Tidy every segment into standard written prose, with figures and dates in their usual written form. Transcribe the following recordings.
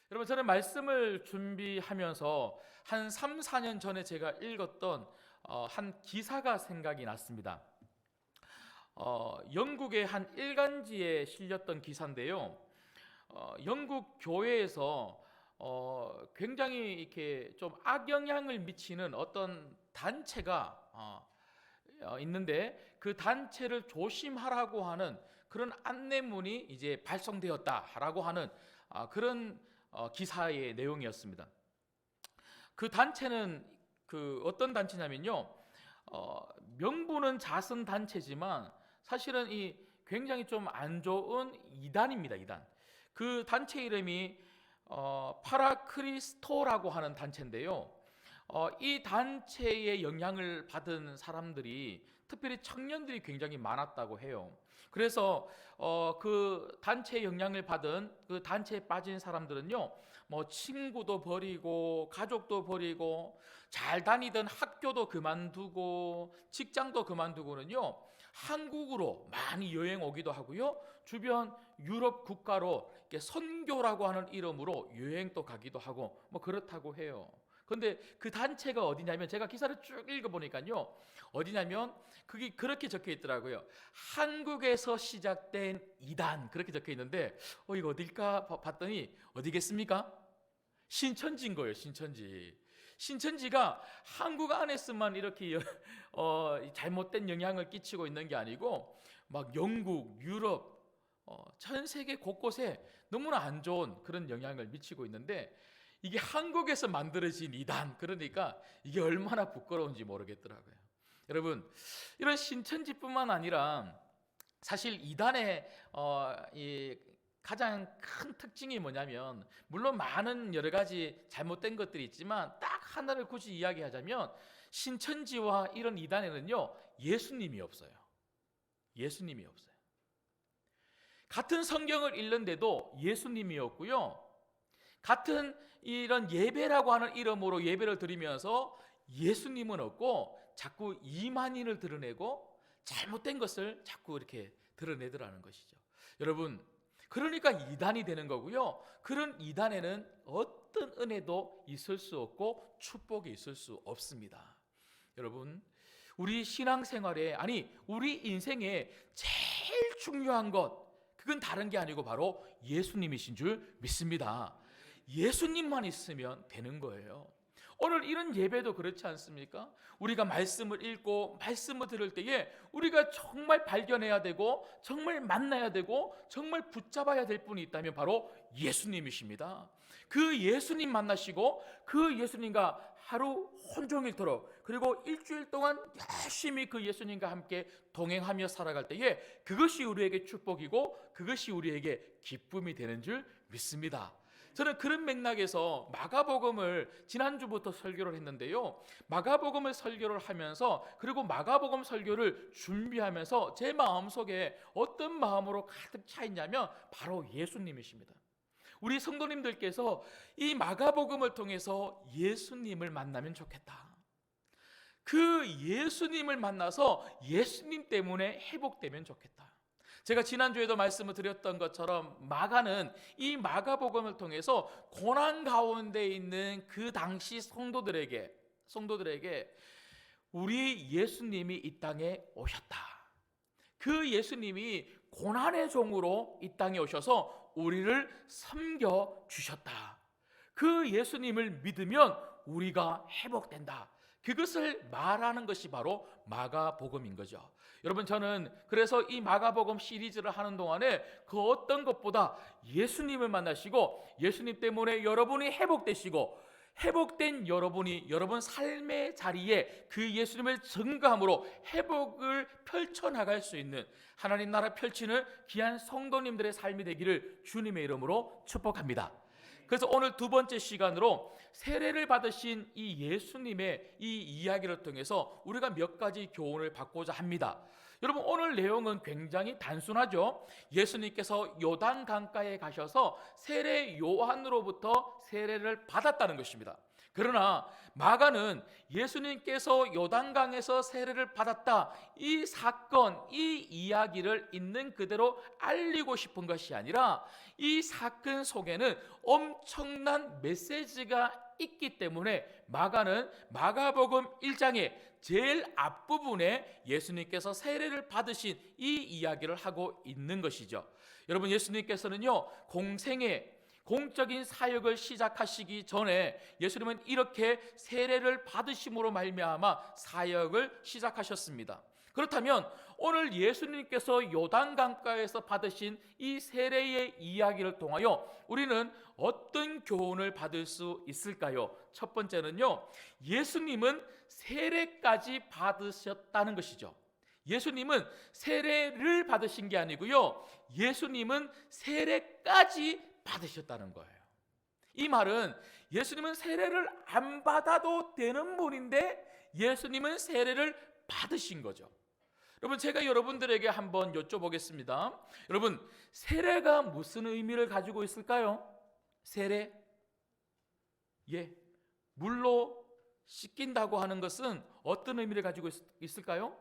여러분, 저는 말씀을 준비하면서 한 3, 4년 전에 제가 읽었던 한 기사가 생각이 났습니다. 영국의 한 일간지에 실렸던 기사인데요. 영국 교회에서 굉장히 이렇게 좀 악영향을 미치는 어떤 단체가 있는데, 그 단체를 조심하라고 하는 그런 안내문이 이제 발송되었다라고 하는 그런 기사의 내용이었습니다. 그 단체는 어떤 단체냐면요, 명분은 자선 단체지만 사실은 이 굉장히 좀 안 좋은 이단입니다. 이단. 그 단체 이름이 파라크리스토라고 하는 단체인데요. 이 단체의 영향을 받은 사람들이, 특별히 청년들이 굉장히 많았다고 해요. 그래서 그 단체의 영향을 받은, 그 단체에 빠진 사람들은요, 뭐 친구도 버리고 가족도 버리고 잘 다니던 학교도 그만두고 직장도 그만두고는요, 한국으로 많이 여행 오기도 하고요, 주변 유럽 국가로 이렇게 선교라고 하는 이름으로 여행도 가기도 하고 뭐 그렇다고 해요. 근데 그 단체가 어디냐면, 제가 기사를 쭉 읽어보니까요, 어디냐면 그게 그렇게 적혀 있더라고요. 한국에서 시작된 이단, 그렇게 적혀 있는데 이거 어딜까 봤더니 어디겠습니까? 신천지인 거예요. 신천지가 한국 안에서만 이렇게 잘못된 영향을 끼치고 있는 게 아니고, 막 영국, 유럽, 전 세계 곳곳에 너무나 안 좋은 그런 영향을 미치고 있는데, 이게 한국에서 만들어진 이단, 그러니까 이게 얼마나 부끄러운지 모르겠더라고요. 여러분, 이런 신천지뿐만 아니라 사실 이단의 이 가장 큰 특징이 뭐냐면, 물론 많은 여러 가지 잘못된 것들이 있지만 딱 하나를 굳이 이야기하자면, 신천지와 이런 이단에는요, 예수님이 없어요. 예수님이 없어요. 같은 성경을 읽는데도 예수님이 없고요, 같은 이런 예배라고 하는 이름으로 예배를 드리면서 예수님은 없고 자꾸 이만인을 드러내고 잘못된 것을 자꾸 이렇게 드러내더라는 것이죠. 여러분, 그러니까 이단이 되는 거고요, 그런 이단에는 어떤 은혜도 있을 수 없고 축복이 있을 수 없습니다. 여러분, 우리 신앙생활에, 아니 우리 인생에 제일 중요한 것, 그건 다른 게 아니고 바로 예수님이신 줄 믿습니다. 예수님만 있으면 되는 거예요. 오늘 이런 예배도 그렇지 않습니까? 우리가 말씀을 읽고 말씀을 들을 때에 우리가 정말 발견해야 되고 정말 만나야 되고 정말 붙잡아야 될 분이 있다면 바로 예수님이십니다. 그 예수님 만나시고 그 예수님과 하루 온종일토록, 그리고 일주일 동안 열심히 그 예수님과 함께 동행하며 살아갈 때에 그것이 우리에게 축복이고 그것이 우리에게 기쁨이 되는 줄 믿습니다. 저는 그런 맥락에서 마가복음을 지난주부터 설교를 했는데요, 마가복음을 설교를 하면서, 그리고 마가복음 설교를 준비하면서 제 마음속에 어떤 마음으로 가득 차 있냐면 바로 예수님이십니다. 우리 성도님들께서 이 마가복음을 통해서 예수님을 만나면 좋겠다. 그 예수님을 만나서 예수님 때문에 회복되면 좋겠다. 제가 지난주에도 말씀을 드렸던 것처럼 마가는 이 마가복음을 통해서 고난 가운데 있는 그 당시 성도들에게 우리 예수님이 이 땅에 오셨다, 그 예수님이 고난의 종으로 이 땅에 오셔서 우리를 섬겨주셨다, 그 예수님을 믿으면 우리가 회복된다, 그것을 말하는 것이 바로 마가복음인 거죠. 여러분, 저는 그래서 이 마가복음 시리즈를 하는 동안에 그 어떤 것보다 예수님을 만나시고 예수님 때문에 여러분이 회복되시고, 회복된 여러분이 여러분 삶의 자리에 그 예수님을 증거함으로 회복을 펼쳐나갈 수 있는 하나님 나라 펼치는 귀한 성도님들의 삶이 되기를 주님의 이름으로 축복합니다. 그래서 오늘 두 번째 시간으로 세례를 받으신 이 예수님의 이 이야기를 통해서 우리가 몇 가지 교훈을 받고자 합니다. 여러분, 오늘 내용은 굉장히 단순하죠. 예수님께서 요단 강가에 가셔서 세례 요한으로부터 세례를 받았다는 것입니다. 그러나 마가는 예수님께서 요단강에서 세례를 받았다, 이 사건, 이 이야기를 있는 그대로 알리고 싶은 것이 아니라 이 사건 속에는 엄청난 메시지가 있기 때문에 마가는 마가복음 1장의 제일 앞부분에 예수님께서 세례를 받으신 이 이야기를 하고 있는 것이죠. 여러분, 예수님께서는요, 공적인 사역을 시작하시기 전에 예수님은 이렇게 세례를 받으심으로 말미암아 사역을 시작하셨습니다. 그렇다면 오늘 예수님께서 요단강가에서 받으신 이 세례의 이야기를 통하여 우리는 어떤 교훈을 받을 수 있을까요? 첫 번째는요, 예수님은 세례까지 받으셨다는 것이죠. 예수님은 세례를 받으신 게 아니고요, 예수님은 세례까지 받으셨다는 거예요. 이 말은 예수님은 세례를 안 받아도 되는 분인데 예수님은 세례를 받으신 거죠. 여러분, 제가 여러분들에게 한번 여쭤보겠습니다. 여러분, 세례가 무슨 의미를 가지고 있을까요? 세례? 물로 씻긴다고 하는 것은 어떤 의미를 가지고 있을까요?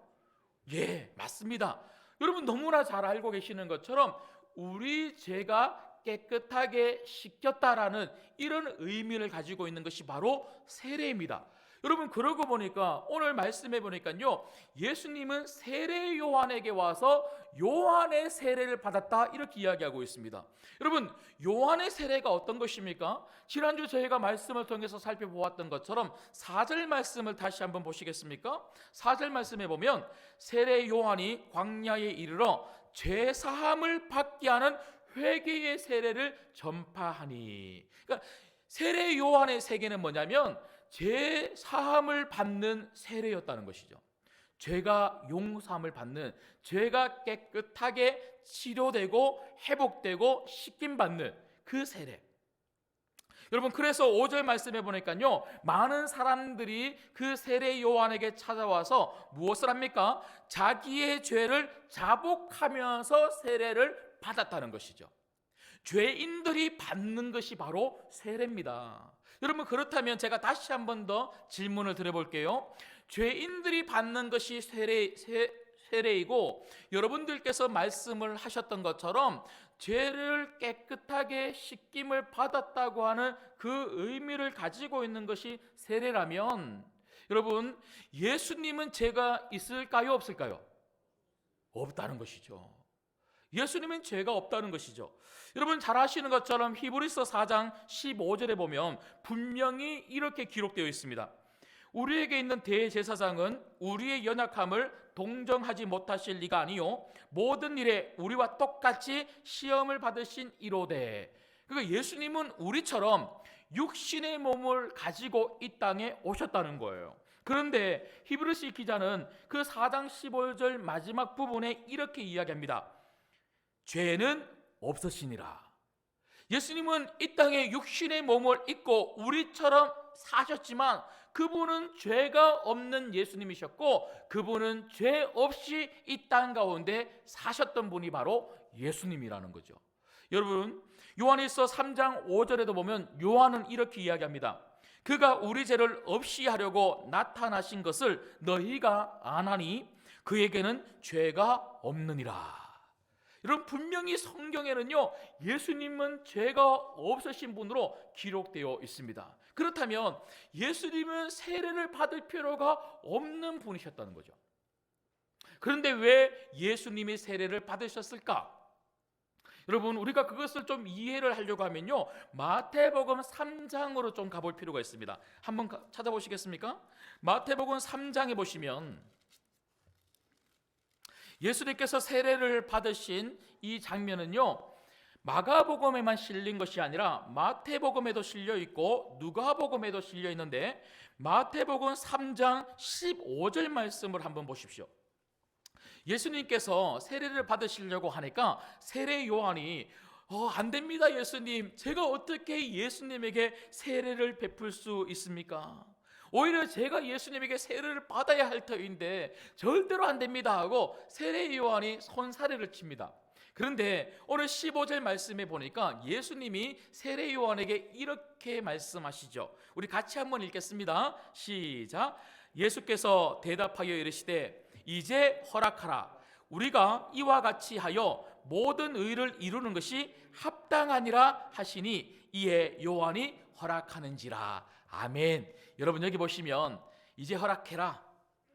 맞습니다. 여러분, 너무나 잘 알고 계시는 것처럼 우리 죄가 깨끗하게 씻겼다라는 이런 의미를 가지고 있는 것이 바로 세례입니다. 여러분, 그러고 보니까 오늘 말씀해 보니까요, 예수님은 세례 요한에게 와서 요한의 세례를 받았다, 이렇게 이야기하고 있습니다. 여러분, 요한의 세례가 어떤 것입니까? 지난주 저희가 말씀을 통해서 살펴보았던 것처럼 4절 말씀을 다시 한번 보시겠습니까? 4절 말씀에 보면 세례 요한이 광야에 이르러 죄 사함을 받게 하는 회개의 세례를 전파하니. 그러니까 세례 요한의 세계는 뭐냐면 죄 사함을 받는 세례였다는 것이죠. 죄가 용서함을 받는, 죄가 깨끗하게 치료되고 회복되고 씻김 받는 그 세례. 여러분, 그래서 5절 말씀해 보니까요, 많은 사람들이 그 세례 요한에게 찾아와서 무엇을 합니까? 자기의 죄를 자복하면서 세례를 받았다는 것이죠. 죄인들이 받는 것이 바로 세례입니다. 여러분, 그렇다면 제가 다시 한 번 더 질문을 드려볼게요. 죄인들이 받는 것이 세례이고, 여러분들께서 말씀을 하셨던 것처럼 죄를 깨끗하게 씻김을 받았다고 하는 그 의미를 가지고 있는 것이 세례라면, 여러분, 예수님은 죄가 있을까요, 없을까요? 없다는 것이죠. 예수님은 죄가 없다는 것이죠. 여러분, 잘 아시는 것처럼 히브리서 4장 15절에 보면 분명히 이렇게 기록되어 있습니다. 우리에게 있는 대제사장은 우리의 연약함을 동정하지 못하실 리가 아니요 모든 일에 우리와 똑같이 시험을 받으신 이로되. 그러니까 예수님은 우리처럼 육신의 몸을 가지고 이 땅에 오셨다는 거예요. 그런데 히브리서 기자는 그 4장 15절 마지막 부분에 이렇게 이야기합니다. 죄는 없으시니라. 예수님은 이 땅에 육신의 몸을 입고 우리처럼 사셨지만 그분은 죄가 없는 예수님이셨고, 그분은 죄 없이 이 땅 가운데 사셨던 분이 바로 예수님이라는 거죠. 여러분, 요한일서 3장 5절에도 보면 요한은 이렇게 이야기합니다. 그가 우리 죄를 없이 하려고 나타나신 것을 너희가 아나니 그에게는 죄가 없느니라. 여러분, 분명히 성경에는요, 예수님은 죄가 없으신 분으로 기록되어 있습니다. 그렇다면 예수님은 세례를 받을 필요가 없는 분이셨다는 거죠. 그런데 왜 예수님이 세례를 받으셨을까? 여러분, 우리가 그것을 좀 이해를 하려고 하면요, 마태복음 3장으로 좀 가볼 필요가 있습니다. 한번 찾아보시겠습니까? 마태복음 3장에 보시면 예수님께서 세례를 받으신 이 장면은요, 마가복음에만 실린 것이 아니라 마태복음에도 실려 있고 누가복음에도 실려 있는데, 마태복음 3장 15절 말씀을 한번 보십시오. 예수님께서 세례를 받으시려고 하니까 세례 요한이 안 됩니다, 예수님. 제가 어떻게 예수님에게 세례를 베풀 수 있습니까? 오히려 제가 예수님에게 세례를 받아야 할 터인데 절대로 안 됩니다 하고 세례 요한이 손사래를 칩니다. 그런데 오늘 15절 말씀에 보니까 예수님이 세례 요한에게 이렇게 말씀하시죠. 우리 같이 한번 읽겠습니다. 시작. 예수께서 대답하여 이르시되 이제 허락하라. 우리가 이와 같이 하여 모든 의를 이루는 것이 합당하니라 하시니 이에 요한이 허락하는지라. 아멘. 여러분 여기 보시면 이제 허락해라,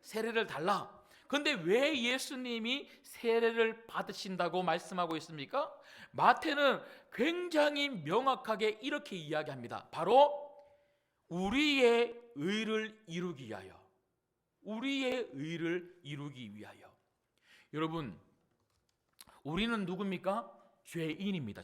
세례를 달라. 그런데 왜 예수님이 세례를 받으신다고 말씀하고 있습니까? 마태는 굉장히 명확하게 이렇게 이야기합니다. 바로 우리의 의를 이루기 위하여, 우리의 의를 이루기 위하여. 여러분, 우리는 누굽니까? 죄인입니다.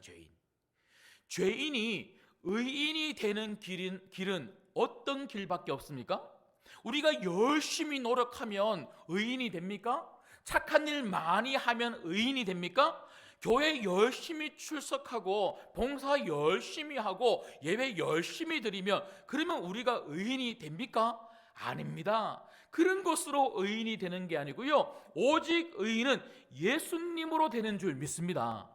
죄인이 의인이 되는 길은 어떤 길밖에 없습니까? 우리가 열심히 노력하면 의인이 됩니까? 착한 일 많이 하면 의인이 됩니까? 교회 열심히 출석하고 봉사 열심히 하고 예배 열심히 드리면 그러면 우리가 의인이 됩니까? 아닙니다. 그런 것으로 의인이 되는 게 아니고요, 오직 의인은 예수님으로 되는 줄 믿습니다.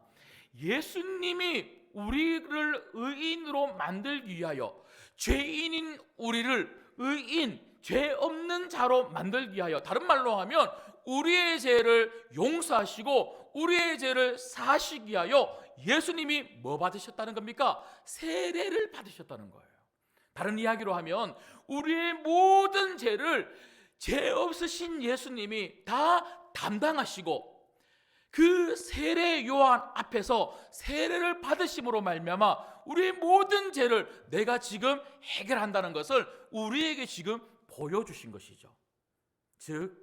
예수님이 우리를 의인으로 만들기 위하여, 죄인인 우리를 의인, 죄 없는 자로 만들기 위하여, 다른 말로 하면 우리의 죄를 용서하시고 우리의 죄를 사하시기 위하여 예수님이 뭐 받으셨다는 겁니까? 세례를 받으셨다는 거예요. 다른 이야기로 하면 우리의 모든 죄를 죄 없으신 예수님이 다 담당하시고 그 세례 요한 앞에서 세례를 받으심으로 말미암아 우리의 모든 죄를 내가 지금 해결한다는 것을 우리에게 지금 보여주신 것이죠. 즉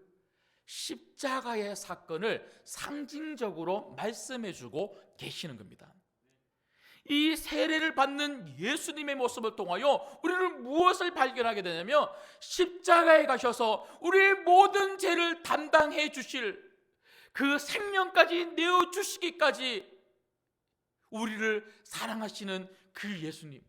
십자가의 사건을 상징적으로 말씀해주고 계시는 겁니다. 이 세례를 받는 예수님의 모습을 통하여 우리는 무엇을 발견하게 되냐면, 십자가에 가셔서 우리의 모든 죄를 담당해 주실, 그 생명까지 내어주시기까지 우리를 사랑하시는 그 예수님,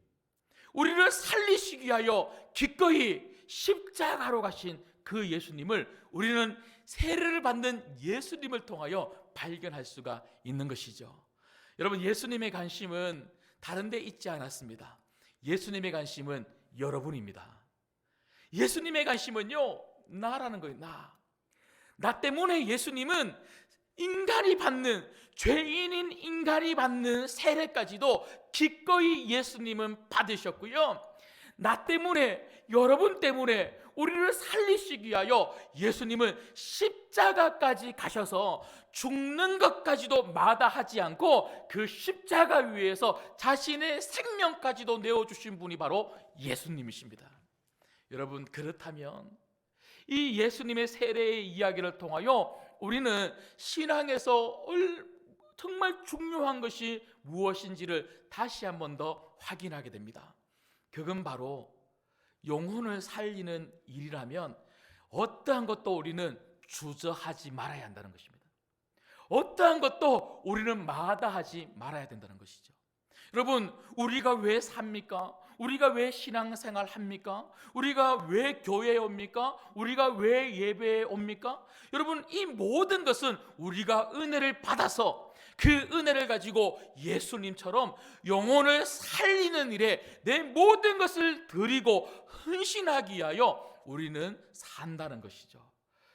우리를 살리시기 위하여 기꺼이 십자가로 가신 그 예수님을 우리는 세례를 받는 예수님을 통하여 발견할 수가 있는 것이죠. 여러분, 예수님의 관심은 다른 데 있지 않았습니다. 예수님의 관심은 여러분입니다. 예수님의 관심은요, 나라는 거예요. 나 때문에 예수님은 인간이 받는, 죄인인 인간이 받는 세례까지도 기꺼이 예수님은 받으셨고요, 나 때문에, 여러분 때문에 우리를 살리시기 위하여 예수님은 십자가까지 가셔서 죽는 것까지도 마다하지 않고 그 십자가 위에서 자신의 생명까지도 내어주신 분이 바로 예수님이십니다. 여러분, 그렇다면 이 예수님의 세례의 이야기를 통하여 우리는 신앙에서 정말 중요한 것이 무엇인지를 다시 한 번 더 확인하게 됩니다. 그건 바로 영혼을 살리는 일이라면 어떠한 것도 우리는 주저하지 말아야 한다는 것입니다. 어떠한 것도 우리는 마다하지 말아야 된다는 것이죠. 여러분, 우리가 왜 삽니까? 우리가 왜 신앙생활 합니까? 우리가 왜 교회에 옵니까? 우리가 왜 예배에 옵니까? 여러분, 이 모든 것은 우리가 은혜를 받아서 그 은혜를 가지고 예수님처럼 영혼을 살리는 일에 내 모든 것을 드리고 헌신하기 위하여 우리는 산다는 것이죠.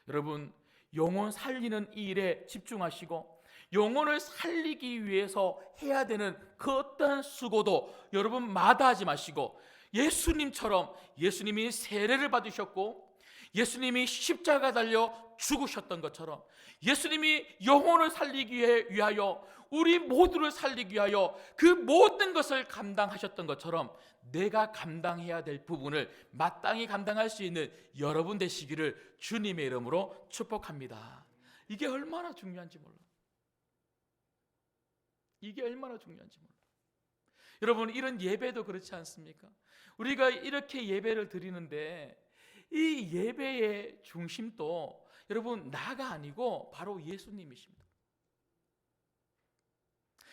여러분, 영혼 살리는 이 일에 집중하시고 영혼을 살리기 위해서 해야 되는 그 어떠한 수고도 여러분 마다하지 마시고, 예수님처럼 예수님이 세례를 받으셨고 예수님이 십자가 달려 죽으셨던 것처럼 예수님이 영혼을 살리기 위하여 우리 모두를 살리기 위하여 그 모든 것을 감당하셨던 것처럼 내가 감당해야 될 부분을 마땅히 감당할 수 있는 여러분 되시기를 주님의 이름으로 축복합니다. 이게 얼마나 중요한지 몰라. 이게 얼마나 중요한지 몰라. 여러분, 이런 예배도 그렇지 않습니까? 우리가 이렇게 예배를 드리는데 이 예배의 중심도 여러분 나가 아니고 바로 예수님이십니다.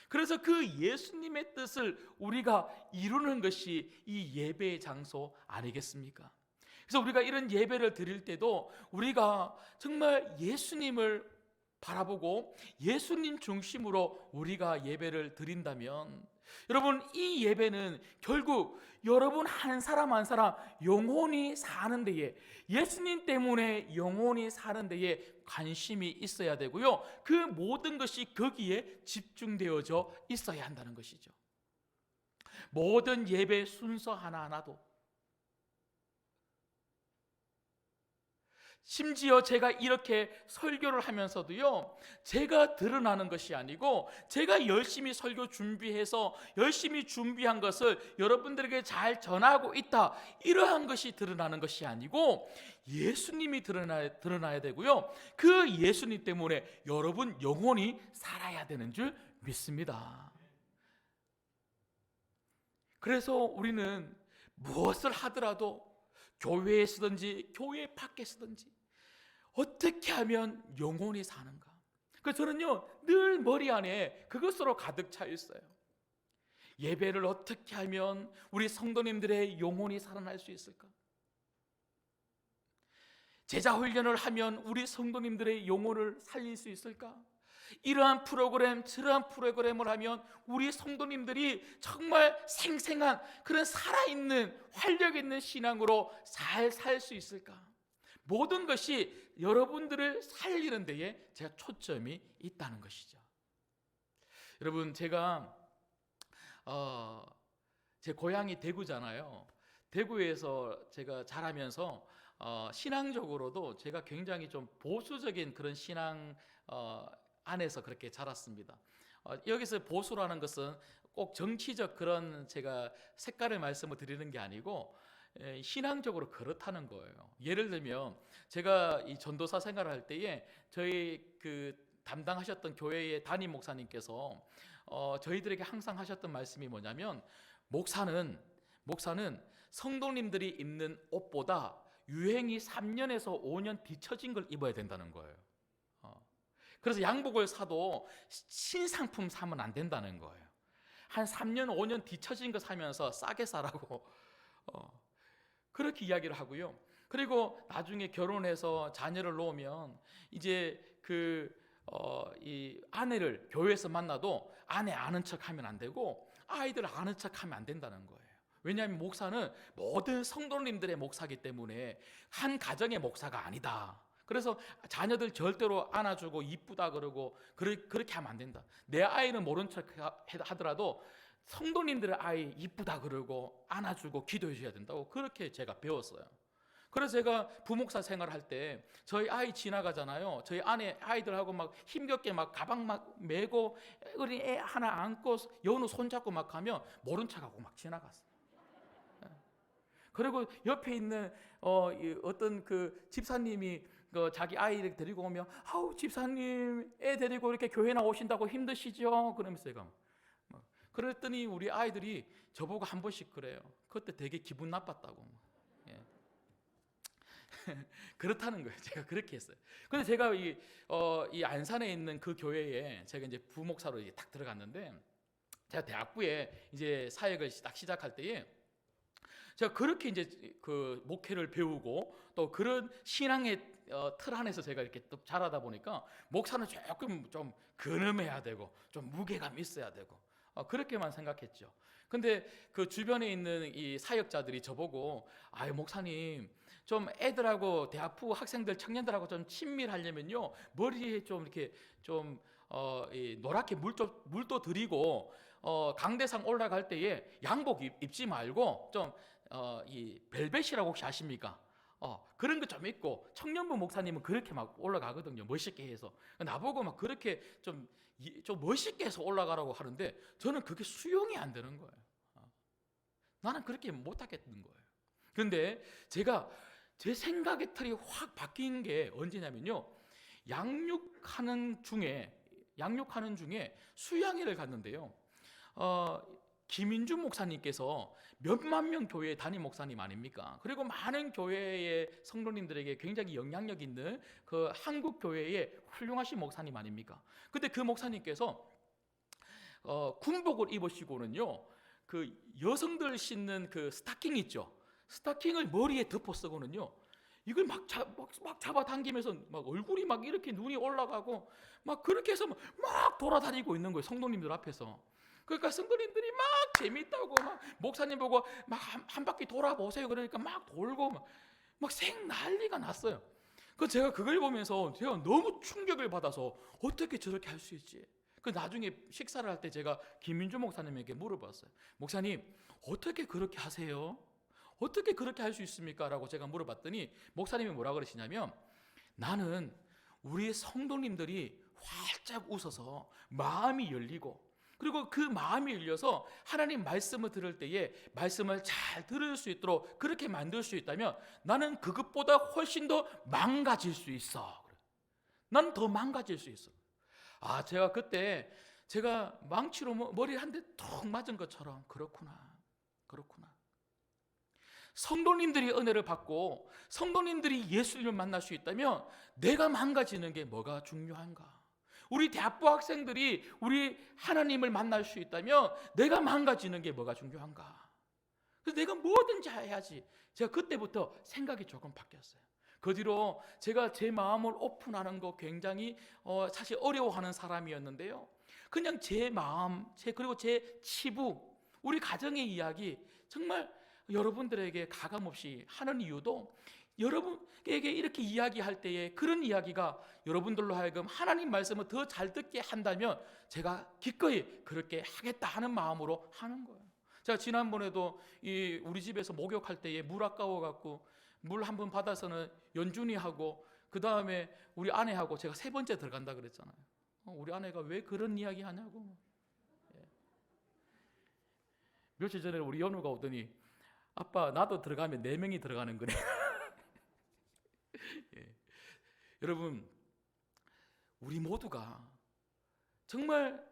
그래서 그 예수님의 뜻을 우리가 이루는 것이 이 예배의 장소 아니겠습니까? 그래서 우리가 이런 예배를 드릴 때도 우리가 정말 예수님을 바라보고 예수님 중심으로 우리가 예배를 드린다면, 여러분, 이 예배는 결국 여러분 한 사람 한 사람 영혼이 사는 데에, 예수님 때문에 영혼이 사는 데에 관심이 있어야 되고요, 그 모든 것이 거기에 집중되어져 있어야 한다는 것이죠. 모든 예배 순서 하나하나도, 심지어 제가 이렇게 설교를 하면서도요, 제가 드러나는 것이 아니고, 제가 열심히 설교 준비해서 열심히 준비한 것을 여러분들에게 잘 전하고 있다, 이러한 것이 드러나는 것이 아니고 예수님이 드러나야 되고요, 그 예수님 때문에 여러분 영혼이 살아야 되는 줄 믿습니다. 그래서 우리는 무엇을 하더라도 교회에서든지 교회 밖에서든지 어떻게 하면 영혼이 사는가? 그래서 저는요, 늘 머리 안에 그것으로 가득 차 있어요. 예배를 어떻게 하면 우리 성도님들의 영혼이 살아날 수 있을까? 제자 훈련을 하면 우리 성도님들의 영혼을 살릴 수 있을까? 이러한 프로그램, 저러한 프로그램을 하면 우리 성도님들이 정말 생생한 그런 살아있는 활력 있는 신앙으로 잘 살 수 있을까? 모든 것이 여러분들을 살리는 데에 제가 초점이 있다는 것이죠. 여러분, 제가 제 고향이 대구잖아요. 대구에서 제가 자라면서 신앙적으로도 제가 굉장히 좀 보수적인 그런 신앙 안에서 그렇게 자랐습니다. 여기서 보수라는 것은 꼭 정치적 그런 제가 색깔의 말씀을 드리는 게 아니고 신앙적으로 그렇다는 거예요. 예를 들면 제가 이 전도사 생활할 때에 저희 그 담당하셨던 교회의 담임 목사님께서 저희들에게 항상 하셨던 말씀이 뭐냐면, 목사는 성도님들이 입는 옷보다 유행이 3년에서 5년 뒤처진 걸 입어야 된다는 거예요. 그래서 양복을 사도 신상품 사면 안 된다는 거예요. 한 3년, 5년 뒤처진 거 사면서 싸게 사라고 그렇게 이야기를 하고요. 그리고 나중에 결혼해서 자녀를 놓으면 이제 이 아내를 교회에서 만나도 아내 아는 척하면 안 되고 아이들 아는 척하면 안 된다는 거예요. 왜냐하면 목사는 모든 성도님들의 목사이기 때문에 한 가정의 목사가 아니다. 그래서 자녀들 절대로 안아주고 이쁘다 그러고 그렇게 하면 안 된다. 내 아이는 모른 척 하더라도 성도님들의 아이 이쁘다 그러고 안아주고 기도해 줘야 된다고 그렇게 제가 배웠어요. 그래서 제가 부목사 생활할 때 저희 아이 지나가잖아요. 저희 아이들하고 막 힘겹게 막 가방 막 메고 어린 애 하나 안고 여느 손잡고 막 하면 모른 척하고 막 지나갔어요. 그리고 옆에 있는 어떤 그 집사님이 자기 아이를 데리고 오면, 아우 집사님 애 데리고 이렇게 교회 나오신다고 힘드시죠? 그러면서 제가 그랬더니 우리 아이들이 저보고 한 번씩 그래요. 그때 되게 기분 나빴다고. 예. 그렇다는 거예요. 제가 그렇게 했어요. 근데 제가 이 안산에 있는 그 교회에 제가 이제 부목사로 이제 딱 들어갔는데, 제가 대학부에 이제 사역을 딱 시작할 때에 제가 그렇게 이제 그 목회를 배우고 또 그런 신앙의 틀 안에서 제가 이렇게 또 자라다 보니까 목사는 조금 좀 근엄해야 되고 좀 무게감 있어야 되고 그렇게만 생각했죠. 근데 그 주변에 있는 이 사역자들이 저보고, 아유 목사님 좀 애들하고 대학부 학생들 청년들하고 좀 친밀하려면요 머리에 좀 이렇게 좀 노랗게 물도 드리고 강대상 올라갈 때에 양복 입지 말고 좀 이 벨벳이라고 혹시 아십니까? 그런 거 좀 입고, 청년부 목사님은 그렇게 막 올라가거든요. 멋있게 해서. 나보고 막 그렇게 좀 멋있게 해서 올라가라고 하는데 저는 그게 수용이 안 되는 거예요. 나는 그렇게 못 하겠는 거예요. 그런데 제가 제 생각의 틀이 확 바뀐 게 언제냐면요, 양육하는 중에 수양회를 갔는데요. 김인준 목사님께서 몇만 명 교회의 담임 목사님 아닙니까? 그리고 많은 교회의 성도님들에게 굉장히 영향력 있는 그 한국 교회의 훌륭하신 목사님 아닙니까? 근데 그 목사님께서 군복을 입으시고는요, 그 여성들 신는 그 스타킹 있죠? 스타킹을 머리에 덮어 쓰고는요, 이걸 막 잡아당기면서 막 얼굴이 막 이렇게 눈이 올라가고 막 그렇게 해서 막 돌아다니고 있는 거예요. 성도님들 앞에서. 그러니까 성도님들이 막 재밌다고 막 목사님 보고 막 한 바퀴 돌아보세요. 그러니까 막 돌고 막 생난리가 났어요. 그 제가 그걸 보면서 제가 너무 충격을 받아서 어떻게 저렇게 할 수 있지? 그 나중에 식사를 할 때 제가 김민주 목사님에게 물어봤어요. 목사님, 어떻게 그렇게 하세요? 어떻게 그렇게 할 수 있습니까? 라고 제가 물어봤더니 목사님이 뭐라 그러시냐면, 나는 우리 성도님들이 활짝 웃어서 마음이 열리고, 그리고 그 마음이 열려서 하나님 말씀을 들을 때에 말씀을 잘 들을 수 있도록 그렇게 만들 수 있다면 나는 그것보다 훨씬 더 망가질 수 있어. 난 더 망가질 수 있어. 아, 제가 그때 제가 망치로 머리를 한 대 툭 맞은 것처럼, 그렇구나. 성도님들이 은혜를 받고 성도님들이 예수님을 만날 수 있다면 내가 망가지는 게 뭐가 중요한가? 우리 대학부 학생들이 우리 하나님을 만날 수 있다면 내가 망가지는 게 뭐가 중요한가? 그래서 내가 뭐든지 해야지. 제가 그때부터 생각이 조금 바뀌었어요. 그 뒤로 제가 제 마음을 오픈하는 거 굉장히 사실 어려워하는 사람이었는데요. 그냥 제 마음, 그리고 제 치부, 우리 가정의 이야기 정말 여러분들에게 가감없이 하는 이유도, 여러분에게 이렇게 이야기할 때에 그런 이야기가 여러분들로 하여금 하나님 말씀을 더 잘 듣게 한다면 제가 기꺼이 그렇게 하겠다 하는 마음으로 하는 거예요. 제가 지난번에도 우리 집에서 목욕할 때에 물 아까워 갖고 물 한 번 받아서는 연준이하고 그 다음에 우리 아내하고 제가 3번째 들어간다 그랬잖아요. 우리 아내가 왜 그런 이야기 하냐고. 며칠 전에 우리 연우가 오더니, 아빠 나도 들어가면 4명이 들어가는 거래. 예. 여러분, 우리 모두가 정말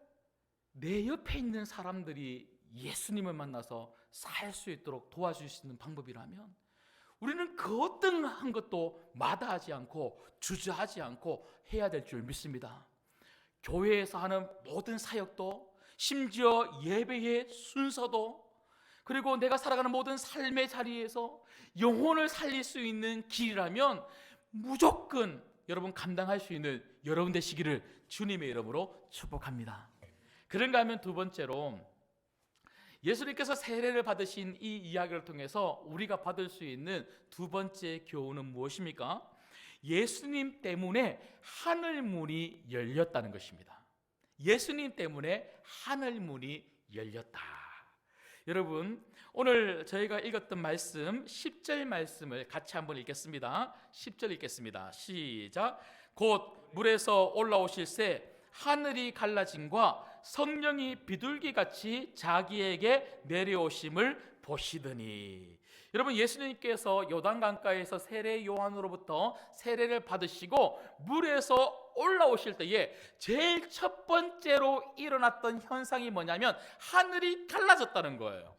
내 옆에 있는 사람들이 예수님을 만나서 살 수 있도록 도와줄 수 있는 방법이라면 우리는 그 어떤 한 것도 마다하지 않고 주저하지 않고 해야 될 줄 믿습니다. 교회에서 하는 모든 사역도, 심지어 예배의 순서도, 그리고 내가 살아가는 모든 삶의 자리에서 영혼을 살릴 수 있는 길이라면 무조건 여러분 감당할 수 있는 여러분 되시기를 주님의 이름으로 축복합니다. 그런가 하면 두 번째로, 예수님께서 세례를 받으신 이 이야기를 통해서 우리가 받을 수 있는 두 번째 교훈은 무엇입니까? 예수님 때문에 하늘문이 열렸다는 것입니다. 예수님 때문에 하늘문이 열렸다. 여러분, 오늘 저희가 읽었던 말씀 10절 말씀을 같이 한번 읽겠습니다. 10절 읽겠습니다. 시작. 곧 물에서 올라오실새 하늘이 갈라짐과 성령이 비둘기같이 자기에게 내려오심을 보시더니. 여러분, 예수님께서 요단강가에서 세례 요한으로부터 세례를 받으시고 물에서 올라오실 때에 제일 첫 번째로 일어났던 현상이 뭐냐면 하늘이 갈라졌다는 거예요.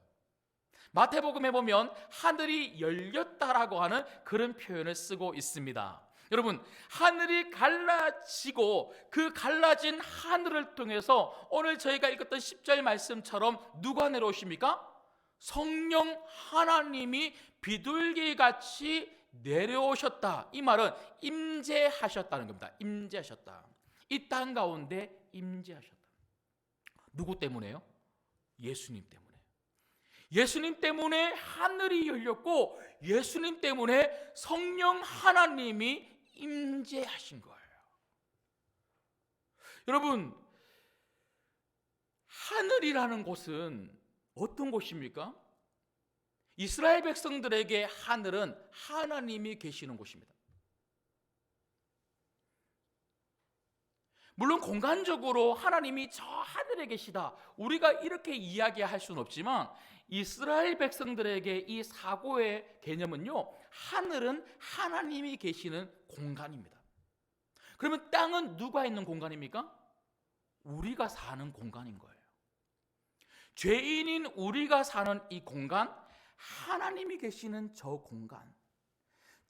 마태복음에 보면 하늘이 열렸다라고 하는 그런 표현을 쓰고 있습니다. 여러분, 하늘이 갈라지고 그 갈라진 하늘을 통해서 오늘 저희가 읽었던 10절 말씀처럼 누가 내려오십니까? 성령 하나님이 비둘기같이 내려오셨다. 이 말은 임재하셨다는 겁니다. 임재하셨다. 이 땅 가운데 임재하셨다. 누구 때문에요? 예수님 때문에. 예수님 때문에 하늘이 열렸고 예수님 때문에 성령 하나님이 임재하신 거예요. 여러분, 하늘이라는 곳은 어떤 곳입니까? 이스라엘 백성들에게 하늘은 하나님이 계시는 곳입니다. 물론 공간적으로 하나님이 저 하늘에 계시다, 우리가 이렇게 이야기할 수는 없지만 이스라엘 백성들에게 이 사고의 개념은요, 하늘은 하나님이 계시는 공간입니다. 그러면 땅은 누가 있는 공간입니까? 우리가 사는 공간인 거예요. 죄인인 우리가 사는 이 공간, 하나님이 계시는 저 공간,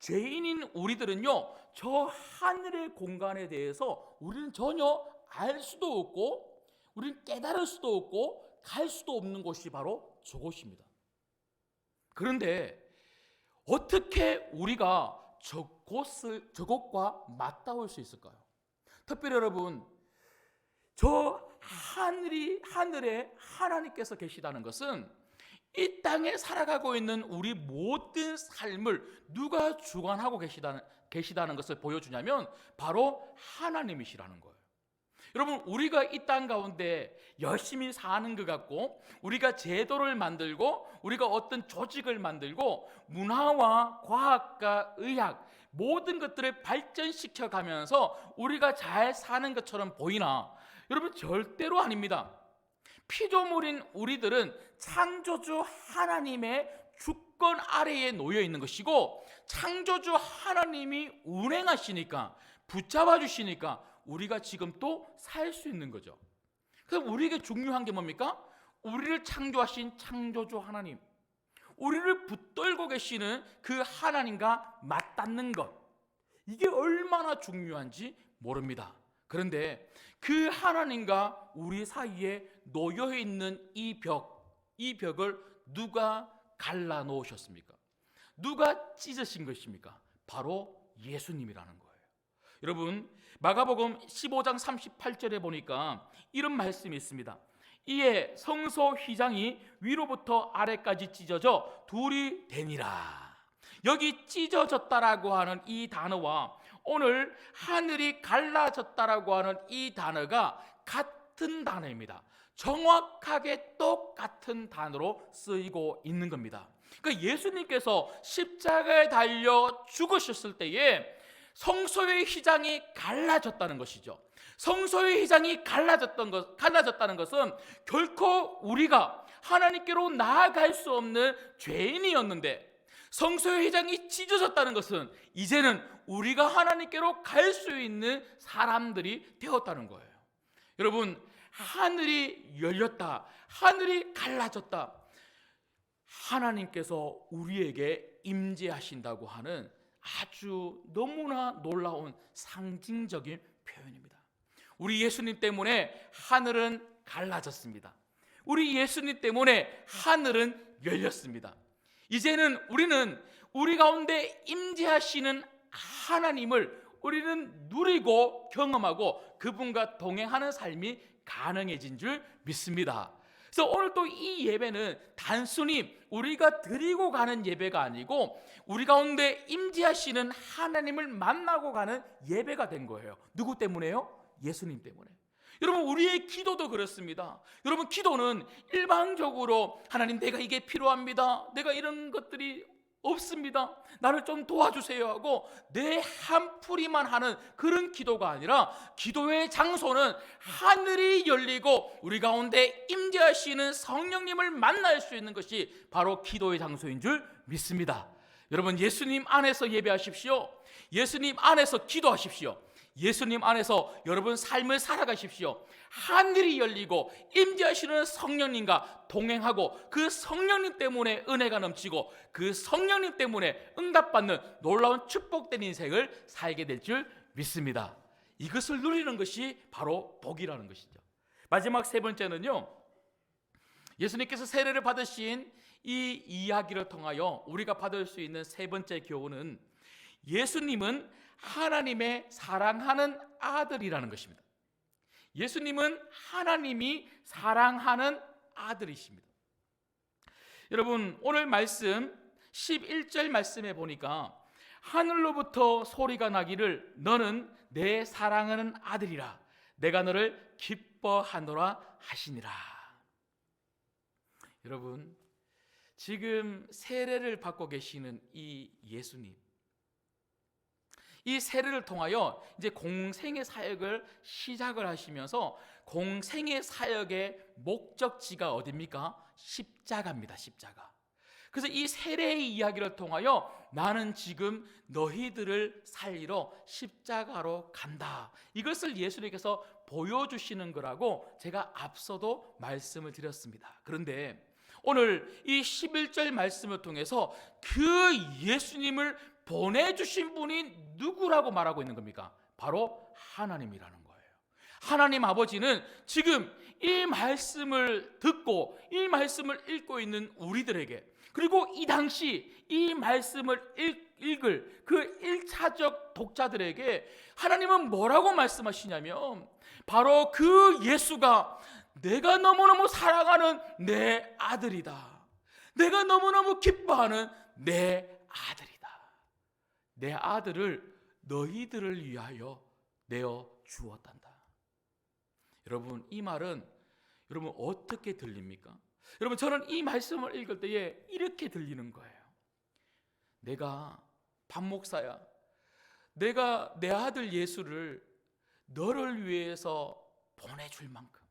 죄인인 우리들은요, 저 하늘의 공간에 대해서 우리는 전혀 알 수도 없고 우리는 깨달을 수도 없고 갈 수도 없는 곳이 바로 저곳입니다. 그런데 어떻게 우리가 저것과 맞닿을 수 있을까요? 특별히 여러분, 저 하늘에 하나님께서 계시다는 것은 이 땅에 살아가고 있는 우리 모든 삶을 누가 주관하고 계시다는 것을 보여주냐면 바로 하나님이시라는 거예요. 여러분, 우리가 이 땅 가운데 열심히 사는 것 같고, 우리가 제도를 만들고, 우리가 어떤 조직을 만들고, 문화와 과학과 의학 모든 것들을 발전시켜 가면서 우리가 잘 사는 것처럼 보이나? 여러분, 절대로 아닙니다. 피조물인 우리들은 창조주 하나님의 주권 아래에 놓여 있는 것이고, 창조주 하나님이 운행하시니까, 붙잡아 주시니까 우리가 지금 또 살 수 있는 거죠. 그래서 우리에게 중요한 게 뭡니까? 우리를 창조하신 창조주 하나님, 우리를 붙들고 계시는 그 하나님과 맞닿는 것, 이게 얼마나 중요한지 모릅니다. 그런데 그 하나님과 우리 사이에 놓여 있는 이 벽을 누가 갈라 놓으셨습니까? 누가 찢으신 것입니까? 바로 예수님이라는 거예요. 여러분, 마가복음 15장 38절에 보니까 이런 말씀이 있습니다. 이에 성소 휘장이 위로부터 아래까지 찢어져 둘이 되니라. 여기 찢어졌다라고 하는 이 단어와 오늘 하늘이 갈라졌다라고 하는 이 단어가 같은 단어입니다. 정확하게 똑같은 단어로 쓰이고 있는 겁니다. 그러니까 예수님께서 십자가에 달려 죽으셨을 때에 성소의 휘장이 갈라졌다는 것이죠. 성소의 휘장이 갈라졌다는 것은 결코 우리가 하나님께로 나아갈 수 없는 죄인이었는데, 성소의 휘장이 찢어졌다는 것은 이제는 우리가 하나님께로 갈 수 있는 사람들이 되었다는 거예요. 여러분, 하늘이 열렸다, 하늘이 갈라졌다, 하나님께서 우리에게 임재하신다고 하는 아주 너무나 놀라운 상징적인 표현입니다. 우리 예수님 때문에 하늘은 갈라졌습니다. 우리 예수님 때문에 하늘은 열렸습니다. 이제는 우리는 우리 가운데 임재하시는 하나님을 우리는 누리고 경험하고 그분과 동행하는 삶이 가능해진 줄 믿습니다. 그래서 오늘 또 이 예배는 단순히 우리가 드리고 가는 예배가 아니고 우리 가운데 임재하시는 하나님을 만나고 가는 예배가 된 거예요. 누구 때문에요? 예수님 때문에. 여러분, 우리의 기도도 그렇습니다. 여러분, 기도는 일방적으로 하나님, 내가 이게 필요합니다, 내가 이런 것들이 없습니다, 나를 좀 도와주세요 하고 내 한풀이만 하는 그런 기도가 아니라, 기도의 장소는 하늘이 열리고 우리 가운데 임재하시는 성령님을 만날 수 있는 것이 바로 기도의 장소인 줄 믿습니다. 여러분, 예수님 안에서 예배하십시오. 예수님 안에서 기도하십시오. 예수님 안에서 여러분 삶을 살아가십시오. 하늘이 열리고 임재하시는 성령님과 동행하고 그 성령님 때문에 은혜가 넘치고 그 성령님 때문에 응답받는 놀라운 축복된 인생을 살게 될 줄 믿습니다. 이것을 누리는 것이 바로 복이라는 것이죠. 마지막 세 번째는요, 예수님께서 세례를 받으신 이 이야기를 통하여 우리가 받을 수 있는 세 번째 교훈은, 예수님은 하나님의 사랑하는 아들이라는 것입니다. 예수님은 하나님이 사랑하는 아들이십니다. 여러분, 오늘 말씀 11절 말씀에 보니까 하늘로부터 소리가 나기를 너는 내 사랑하는 아들이라, 내가 너를 기뻐하노라 하시니라. 여러분, 지금 세례를 받고 계시는 이 예수님, 이 세례를 통하여 이제 공생의 사역을 시작을 하시면서 공생의 사역의 목적지가 어디입니까? 십자가입니다. 십자가. 그래서 이 세례의 이야기를 통하여 나는 지금 너희들을 살리러 십자가로 간다, 이것을 예수님께서 보여주시는 거라고 제가 앞서도 말씀을 드렸습니다. 그런데 오늘 이 11절 말씀을 통해서 그 예수님을 보내주신 분이 누구라고 말하고 있는 겁니까? 바로 하나님이라는 거예요. 하나님 아버지는 지금 이 말씀을 듣고 이 말씀을 읽고 있는 우리들에게, 그리고 이 당시 이 말씀을 읽을 그 1차적 독자들에게 하나님은 뭐라고 말씀하시냐면 바로 그 예수가 내가 너무너무 사랑하는 내 아들이다. 내가 너무너무 기뻐하는 내 아들이다. 내 아들을 너희들을 위하여 내어 주었단다. 여러분, 이 말은 여러분 어떻게 들립니까? 여러분, 저는 이 말씀을 읽을 때에 이렇게 들리는 거예요. 내가 박 목사야, 내가 내 아들 예수를 너를 위해서 보내줄 만큼,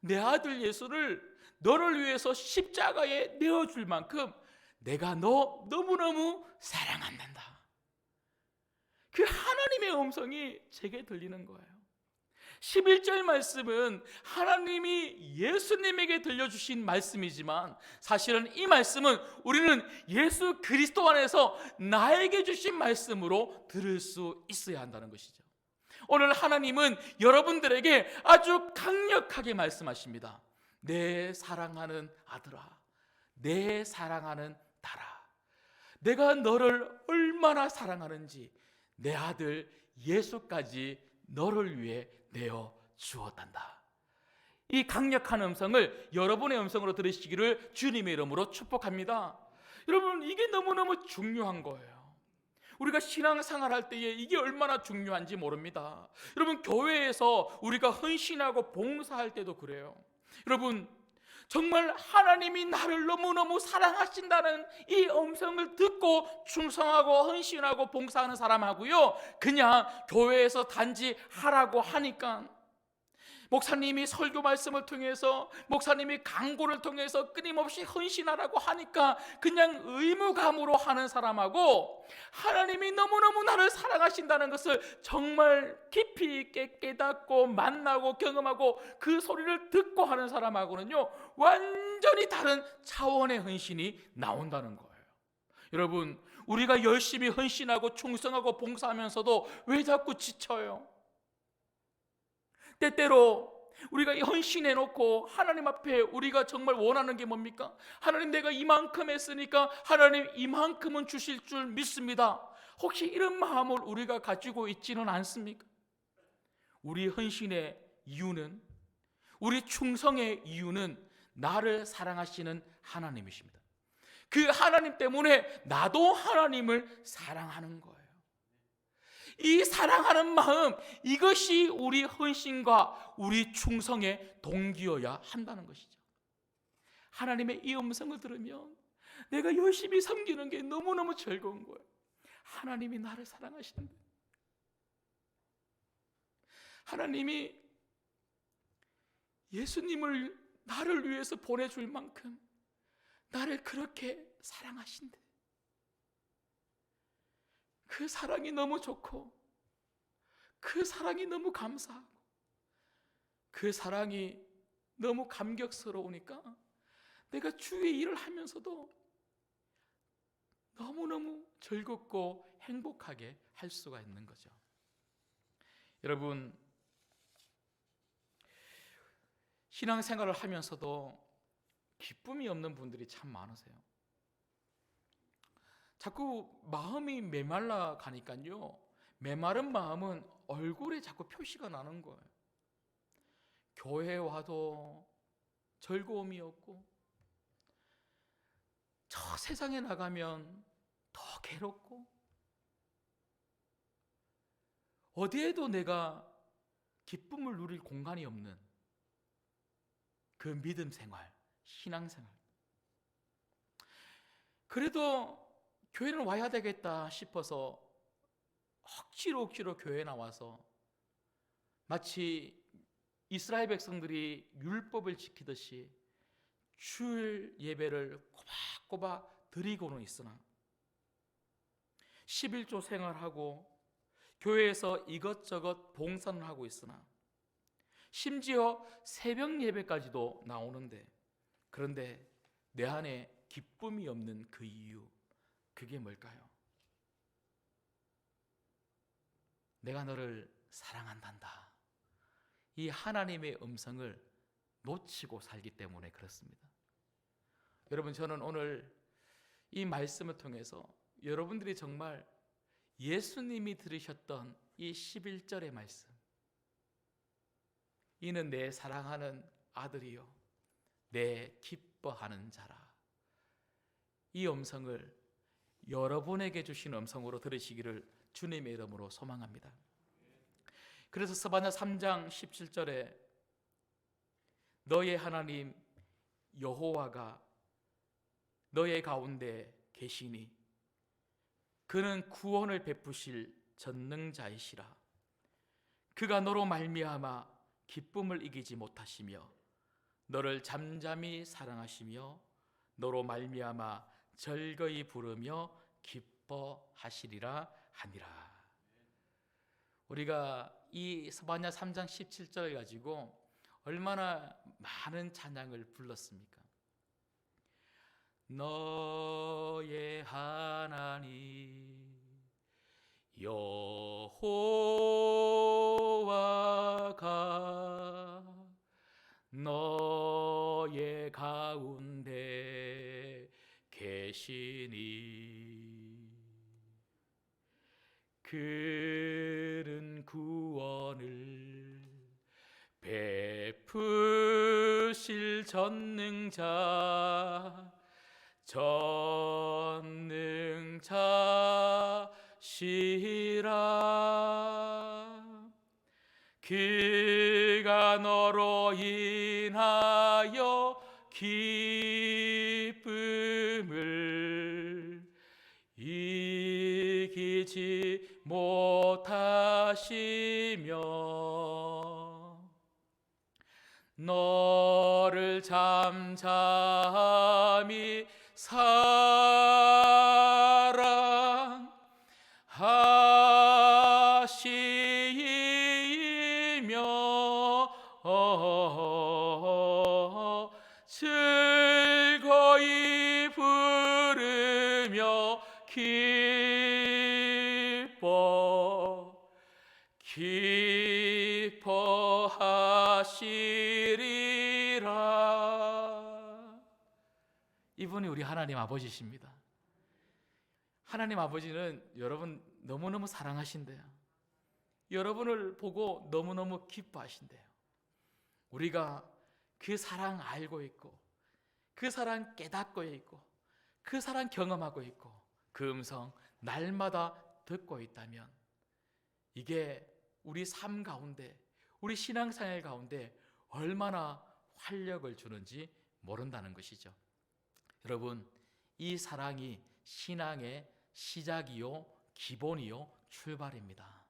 내 아들 예수를 너를 위해서 십자가에 내어줄 만큼 내가 너 너무너무 사랑한단다. 그 하나님의 음성이 제게 들리는 거예요. 11절 말씀은 하나님이 예수님에게 들려주신 말씀이지만 사실은 이 말씀은 우리는 예수 그리스도 안에서 나에게 주신 말씀으로 들을 수 있어야 한다는 것이죠. 오늘 하나님은 여러분들에게 아주 강력하게 말씀하십니다. 내 사랑하는 아들아, 내 사랑하는 딸아, 내가 너를 얼마나 사랑하는지 내 아들 예수까지 너를 위해 내어 주었단다. 이 강력한 음성을 여러분의 음성으로 들으시기를 주님의 이름으로 축복합니다. 여러분, 이게 너무너무 중요한 거예요. 우리가 신앙생활 할 때에 이게 얼마나 중요한지 모릅니다. 여러분, 교회에서 우리가 헌신하고 봉사할 때도 그래요. 여러분, 정말 하나님이 나를 너무너무 사랑하신다는 이 음성을 듣고 충성하고 헌신하고 봉사하는 사람하고요, 그냥 교회에서 단지 하라고 하니까, 목사님이 설교 말씀을 통해서, 목사님이 강구를 통해서 끊임없이 헌신하라고 하니까 그냥 의무감으로 하는 사람하고, 하나님이 너무너무 나를 사랑하신다는 것을 정말 깊이 있게 깨닫고 만나고 경험하고 그 소리를 듣고 하는 사람하고는요, 완전히 다른 차원의 헌신이 나온다는 거예요. 여러분, 우리가 열심히 헌신하고 충성하고 봉사하면서도 왜 자꾸 지쳐요? 때때로 우리가 헌신해놓고 하나님 앞에 우리가 정말 원하는 게 뭡니까? 하나님, 내가 이만큼 했으니까 하나님 이만큼은 주실 줄 믿습니다. 혹시 이런 마음을 우리가 가지고 있지는 않습니까? 우리 헌신의 이유는, 우리 충성의 이유는 나를 사랑하시는 하나님이십니다. 그 하나님 때문에 나도 하나님을 사랑하는 거예요. 이 사랑하는 마음, 이것이 우리 헌신과 우리 충성의 동기여야 한다는 것이죠. 하나님의 이 음성을 들으면 내가 열심히 섬기는 게 너무너무 즐거운 거예요. 하나님이 나를 사랑하시는데, 하나님이 예수님을 나를 위해서 보내줄 만큼 나를 그렇게 사랑하신대. 그 사랑이 너무 좋고, 그 사랑이 너무 감사하고, 그 사랑이 너무 감격스러우니까 내가 주의 일을 하면서도 너무너무 즐겁고 행복하게 할 수가 있는 거죠. 여러분, 신앙생활을 하면서도 기쁨이 없는 분들이 참 많으세요. 자꾸 마음이 메말라 가니까요, 메마른 마음은 얼굴에 자꾸 표시가 나는 거예요. 교회 와도 즐거움이 없고, 저 세상에 나가면 더 괴롭고, 어디에도 내가 기쁨을 누릴 공간이 없는 그 믿음 생활, 신앙생활. 그래도 교회는 와야 되겠다 싶어서 억지로 교회에 나와서 마치 이스라엘 백성들이 율법을 지키듯이 주일 예배를 꼬박꼬박 드리고는 있으나, 11조 생활하고 교회에서 이것저것 봉사는 하고 있으나, 심지어 새벽 예배까지도 나오는데, 그런데 내 안에 기쁨이 없는 그 이유, 그게 뭘까요? 내가 너를 사랑한단다, 이 하나님의 음성을 놓치고 살기 때문에 그렇습니다. 여러분, 저는 오늘 이 말씀을 통해서 여러분들이 정말 예수님이 들으셨던 이 11절의 말씀, 이는 내 사랑하는 아들이요 내 기뻐하는 자라, 이 음성을 여러분에게 주신 음성으로 들으시기를 주님의 이름으로 소망합니다. 그래서 스바냐 3장 17절에 너의 하나님 여호와가 너의 가운데 계시니 그는 구원을 베푸실 전능자이시라. 그가 너로 말미암아 기쁨을 이기지 못하시며 너를 잠잠히 사랑하시며 너로 말미암아 즐거이 부르며 기뻐하시리라 하니라. 우리가 이 스바냐 3장 17절 가지고 얼마나 많은 찬양을 불렀습니까? 너의 하나님 여호와가 너의 가운데 계시니 그는 구원을 베푸실 전능자시라. 그가 너로 인하여 기쁨을 이기지 못하시며 너를 잠잠히 사랑하시며 즐거이 부르며 기뻐하시리라. 이분이 우리 하나님 아버지십니다. 하나님 아버지는 여러분 너무너무 사랑하신대요. 여러분을 보고 너무너무 기뻐하신대요. 우리가 그 사랑 알고 있고 그 사랑 깨닫고 있고 그 사랑 경험하고 있고 그 음성 날마다 듣고 있다면 이게 우리 삶 가운데, 우리 신앙생활 가운데 얼마나 활력을 주는지 모른다는 것이죠. 여러분, 이 사랑이 신앙의 시작이요 기본이요 출발입니다.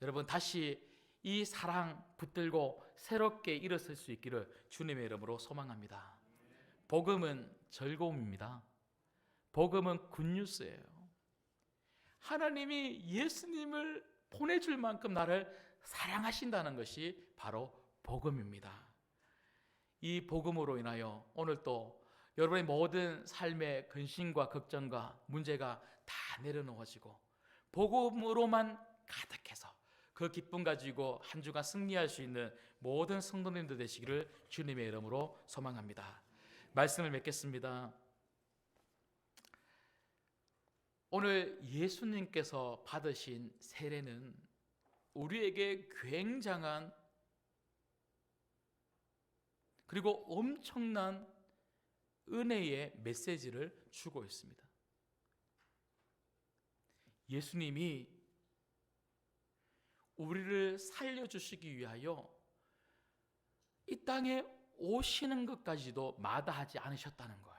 여러분, 다시 이 사랑 붙들고 새롭게 일어설 수 있기를 주님의 이름으로 소망합니다. 복음은 즐거움입니다. 복음은 굿뉴스예요. 하나님이 예수님을 보내줄 만큼 나를 사랑하신다는 것이 바로 복음입니다. 이 복음으로 인하여 오늘 또 여러분의 모든 삶의 근심과 걱정과 문제가 다 내려놓아지고 복음으로만 가득해서 그 기쁨 가지고 한 주간 승리할 수 있는 모든 성도님들 되시기를 주님의 이름으로 소망합니다. 말씀을 맺겠습니다. 오늘 예수님께서 받으신 세례는 우리에게 굉장한 그리고 엄청난 은혜의 메시지를 주고 있습니다. 예수님이 우리를 살려주시기 위하여 이 땅에 오시는 것까지도 마다하지 않으셨다는 거예요.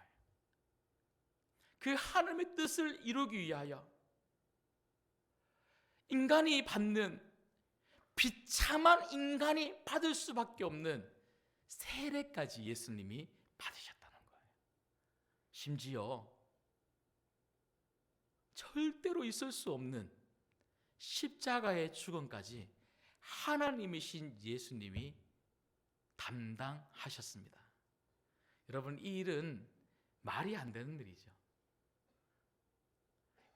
그 하나님의 뜻을 이루기 위하여 인간이 받는, 비참한 인간이 받을 수밖에 없는 세례까지 예수님이 받으셨다는 거예요. 심지어 절대로 있을 수 없는 십자가의 죽음까지 하나님이신 예수님이 담당하셨습니다. 여러분, 이 일은 말이 안 되는 일이죠.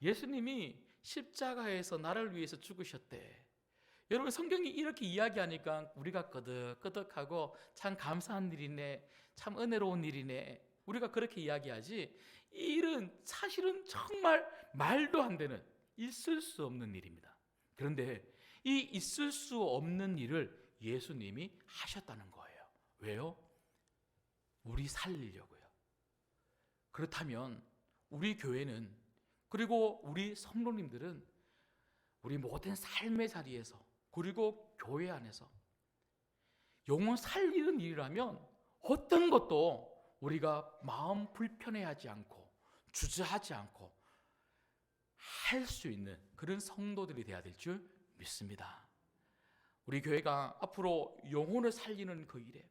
예수님이 십자가에서 나를 위해서 죽으셨대. 여러분, 성경이 이렇게 이야기하니까 우리가 끄덕끄덕하고 참 감사한 일이네, 참 은혜로운 일이네, 우리가 그렇게 이야기하지, 이 일은 사실은 정말 말도 안 되는, 있을 수 없는 일입니다. 그런데 이 있을 수 없는 일을 예수님이 하셨다는 거예요. 왜요? 우리 살리려고요. 그렇다면 우리 교회는, 그리고 우리 성도님들은 우리 모든 삶의 자리에서, 그리고 교회 안에서 영혼 살리는 일이라면 어떤 것도 우리가 마음 불편해하지 않고 주저하지 않고 할 수 있는 그런 성도들이 되어야 될 줄 믿습니다. 우리 교회가 앞으로 영혼을 살리는 그 일에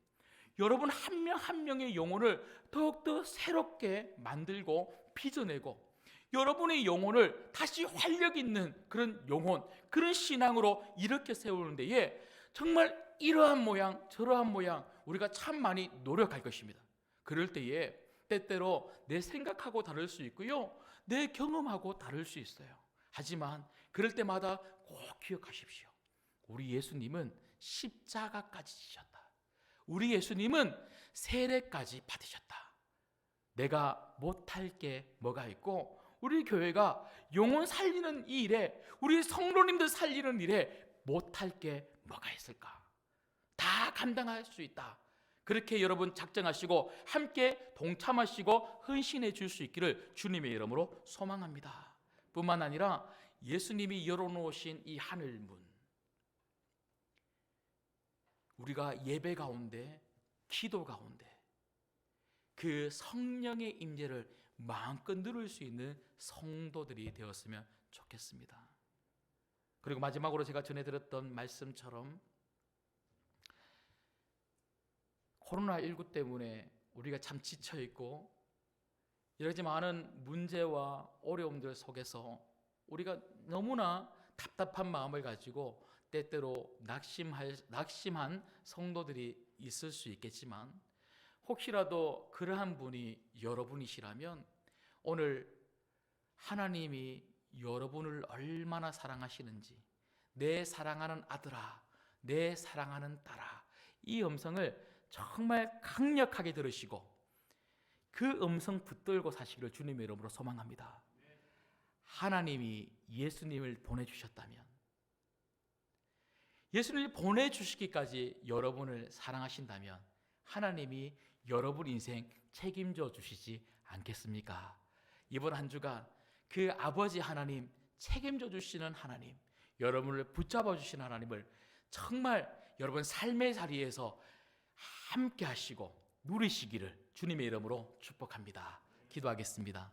여러분 한 명 한 명의 영혼을 더욱더 새롭게 만들고 빚어내고, 여러분의 영혼을 다시 활력 있는 그런 영혼, 그런 신앙으로 이렇게 세우는 데에 정말 이러한 모양 저러한 모양 우리가 참 많이 노력할 것입니다. 그럴 때에 때때로 내 생각하고 다를 수 있고요, 내 경험하고 다를 수 있어요. 하지만 그럴 때마다 꼭 기억하십시오. 우리 예수님은 십자가까지 지셨다. 우리 예수님은 세례까지 받으셨다. 내가 못할 게 뭐가 있고, 우리 교회가 영혼 살리는 이 일에, 우리 성도님들 살리는 일에 못할 게 뭐가 있을까? 다 감당할 수 있다. 그렇게 여러분 작정하시고 함께 동참하시고 헌신해 줄 수 있기를 주님의 이름으로 소망합니다. 뿐만 아니라 예수님이 열어놓으신 이 하늘문, 우리가 예배 가운데, 기도 가운데 그 성령의 임재를 마음껏 누릴 수 있는 성도들이 되었으면 좋겠습니다. 그리고 마지막으로 제가 전해드렸던 말씀처럼 코로나19 때문에 우리가 참 지쳐있고 여러 가지 많은 문제와 어려움들 속에서 우리가 너무나 답답한 마음을 가지고 때때로 낙심한 성도들이 있을 수 있겠지만, 혹시라도 그러한 분이 여러분이시라면 오늘 하나님이 여러분을 얼마나 사랑하시는지, 내 사랑하는 아들아, 내 사랑하는 딸아, 이 음성을 정말 강력하게 들으시고 그 음성 붙들고 사시기를 주님의 이름으로 소망합니다. 하나님이 예수님을 보내주셨다면, 예수님을 보내주시기까지 여러분을 사랑하신다면 하나님이 여러분 인생 책임져 주시지 않겠습니까? 이번 한 주간 그 아버지 하나님, 책임져 주시는 하나님, 여러분을 붙잡아 주시는 하나님을 정말 여러분 삶의 자리에서 함께 하시고 누리시기를 주님의 이름으로 축복합니다. 기도하겠습니다.